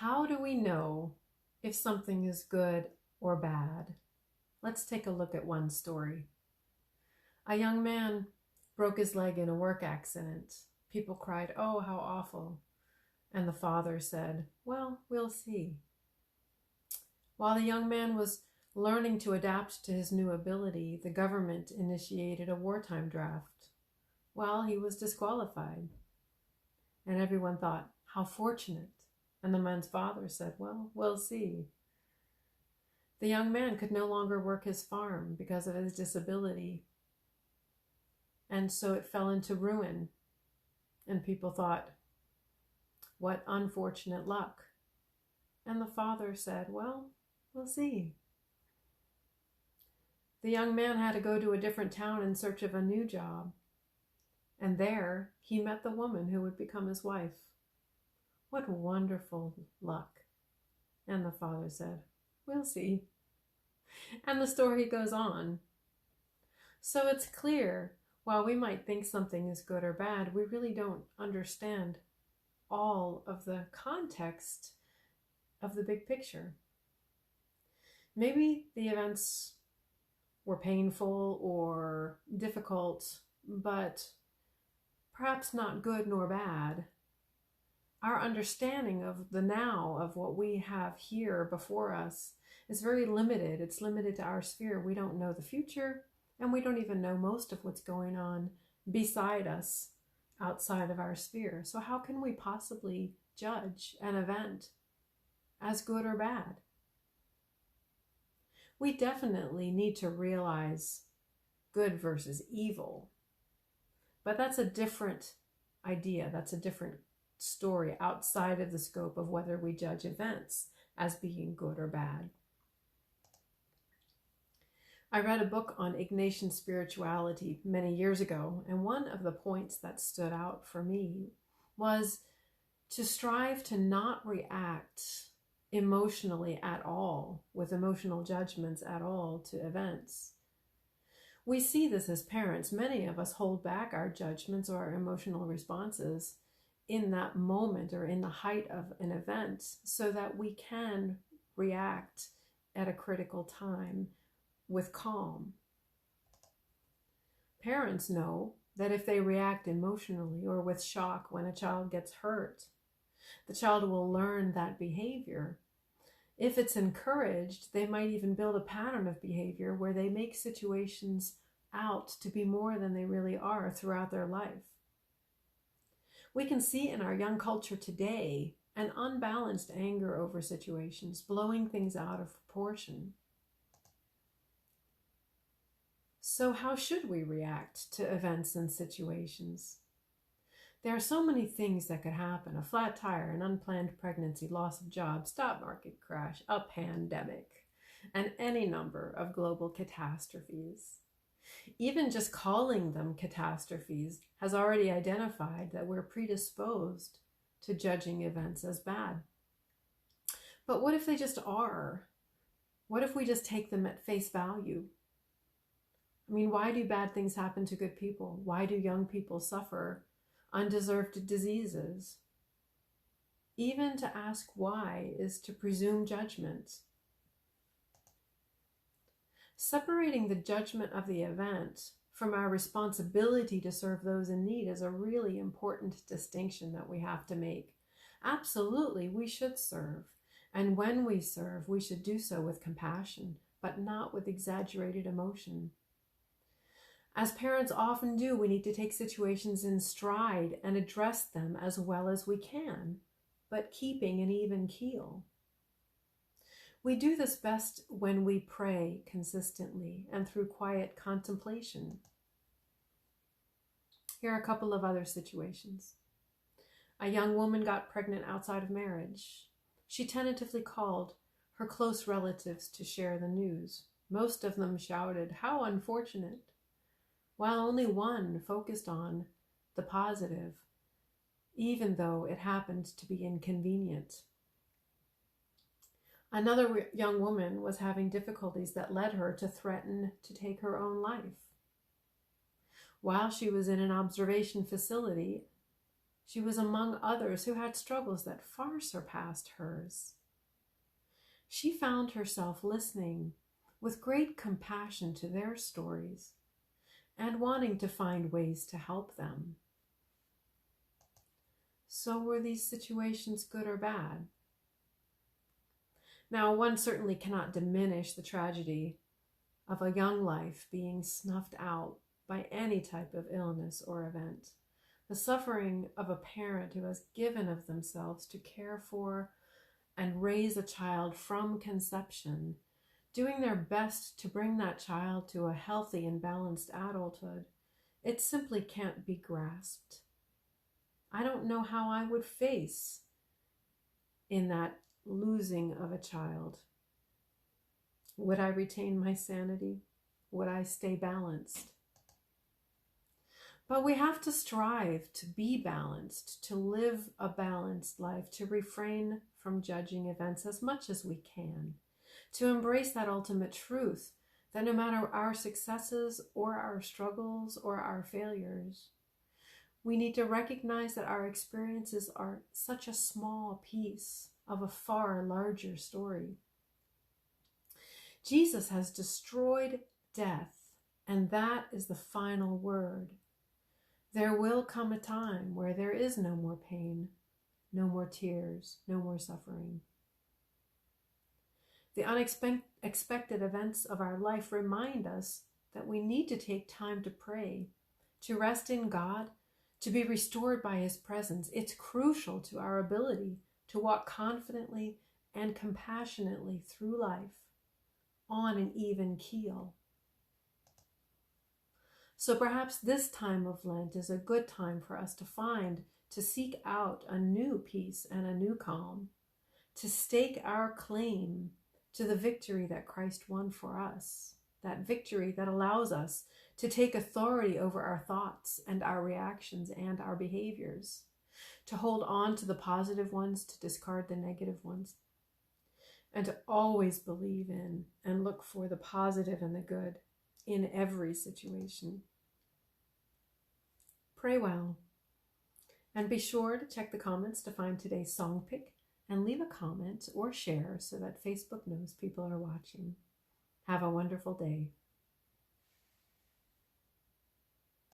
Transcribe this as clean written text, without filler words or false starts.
How do we know if something is good or bad? Let's take a look at one story. A young man broke his leg in a work accident. People cried, "Oh, how awful." And the father said, "Well, we'll see." While the young man was learning to adapt to his new ability, the government initiated a wartime draft. Well, he was disqualified. And everyone thought, "How fortunate." And the man's father said, "Well, we'll see." The young man could no longer work his farm because of his disability. And so it fell into ruin. And people thought, "What unfortunate luck." And the father said, "Well, we'll see." The young man had to go to a different town in search of a new job. And there he met the woman who would become his wife. "What wonderful luck." And the father said, "We'll see." And the story goes on. So it's clear, while we might think something is good or bad, we really don't understand all of the context of the big picture. Maybe the events were painful or difficult, but perhaps not good nor bad. Our understanding of the now, of what we have here before us, is very limited. It's limited to our sphere. We don't know the future, and we don't even know most of what's going on beside us, outside of our sphere. So how can we possibly judge an event as good or bad? We definitely need to realize good versus evil, but that's a different idea. That's a different story outside of the scope of whether we judge events as being good or bad. I read a book on Ignatian spirituality many years ago, and one of the points that stood out for me was to strive to not react emotionally at all, with emotional judgments at all, to events. We see this as parents. Many of us hold back our judgments or our emotional responses in that moment or in the height of an event so that we can react at a critical time with calm. Parents know that if they react emotionally or with shock when a child gets hurt, the child will learn that behavior. If it's encouraged, they might even build a pattern of behavior where they make situations out to be more than they really are throughout their life. We can see in our young culture today an unbalanced anger over situations, blowing things out of proportion. So how should we react to events and situations? There are so many things that could happen: a flat tire, an unplanned pregnancy, loss of job, stock market crash, a pandemic, and any number of global catastrophes. Even just calling them catastrophes has already identified that we're predisposed to judging events as bad. But what if they just are? What if we just take them at face value? I mean, why do bad things happen to good people? Why do young people suffer undeserved diseases? Even to ask why is to presume judgment. Separating the judgment of the event from our responsibility to serve those in need is a really important distinction that we have to make. Absolutely, we should serve. And when we serve, we should do so with compassion, but not with exaggerated emotion. As parents often do, we need to take situations in stride and address them as well as we can, but keeping an even keel. We do this best when we pray consistently and through quiet contemplation. Here are a couple of other situations. A young woman got pregnant outside of marriage. She tentatively called her close relatives to share the news. Most of them shouted, "How unfortunate," while only one focused on the positive, even though it happened to be inconvenient. Another young woman was having difficulties that led her to threaten to take her own life. While she was in an observation facility, She was among others who had struggles that far surpassed hers. She found herself listening with great compassion to their stories and wanting to find ways to help them. So were these situations good or bad? Now, one certainly cannot diminish the tragedy of a young life being snuffed out by any type of illness or event. The suffering of a parent who has given of themselves to care for and raise a child from conception, doing their best to bring that child to a healthy and balanced adulthood, it simply can't be grasped. I don't know how I would face in that losing of a child. Would I retain my sanity? Would I stay balanced? But we have to strive to be balanced, to live a balanced life, to refrain from judging events as much as we can, to embrace that ultimate truth that no matter our successes or our struggles or our failures, we need to recognize that our experiences are such a small piece of a far larger story. Jesus has destroyed death, and that is the final word. There will come a time where there is no more pain, no more tears, no more suffering. The unexpected events of our life remind us that we need to take time to pray, to rest in God, to be restored by His presence. It's crucial to our ability to walk confidently and compassionately through life on an even keel. So perhaps this time of Lent is a good time for us to seek out a new peace and a new calm, to stake our claim to the victory that Christ won for us, that victory that allows us to take authority over our thoughts and our reactions and our behaviors, to hold on to the positive ones, to discard the negative ones, and to always believe in and look for the positive and the good in every situation. Pray well, and be sure to check the comments to find today's song pick and leave a comment or share so that Facebook knows people are watching. Have a wonderful day.